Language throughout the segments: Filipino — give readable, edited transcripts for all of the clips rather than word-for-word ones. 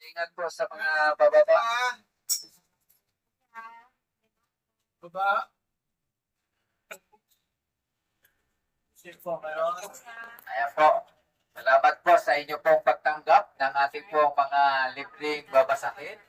Ingat po sa mga bababa. Baba. Ayan po. Salamat po sa inyo pong pagtanggap ng ating pong mga libreng babasahin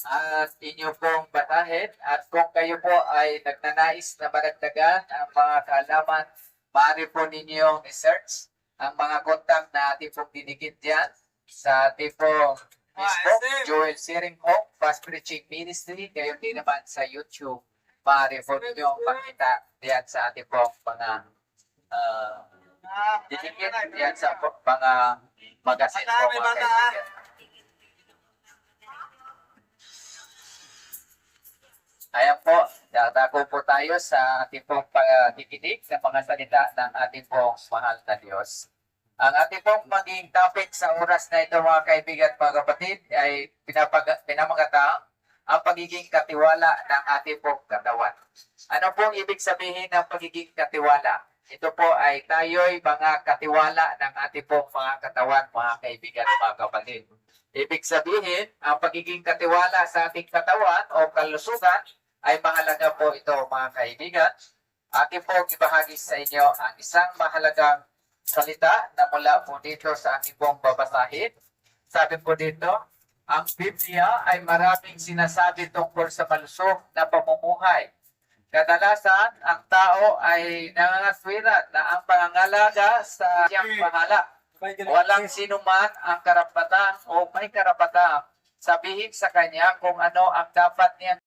at inyo pong batahin. At kung kayo po ay nagnanais na maragdagan ang mga kaalaman, maaari po ninyong i-search ang mga kontak na ating pong dinikit dyan sa ating pong Facebook, Joel Siring Hope, Fast Preaching Ministry, kayo din naman sa YouTube. Maaari po ninyong makita diyan sa ating pong mga dinikit diyan sa mga magazine po mga kaibigan. Ayan po, dadako po tayo sa ating pong pagdikinig ng mga salita ng ating pong mahal na Diyos. Ang ating pong maging topic sa oras na ito mga kaibigan at mga kapatid ay pinamagatang ang pagiging katiwala ng ating pong katawan. Ano pong ibig sabihin ng pagiging katiwala? Ito po ay tayo'y mga katiwala ng ating pong mga katawan, mga kaibigan at mga kapatid. Ibig sabihin, ang pagiging katiwala sa ating katawan o kalusugan ay mahalaga po ito mga kaibigan. Atin po ibahagi sa inyo ang isang mahalagang salita na mula po dito sa ating pong babasahin. Sabi po dito, ang Biblia ay maraming sinasabi tungkol sa malusog na pamumuhay. Kadalasan, ang tao ay nangangaswira na ang pangangalaga sa siyang bahala. Walang sinuman ang karapatan o may karapatang sabihin sa kanya kung ano ang dapat niya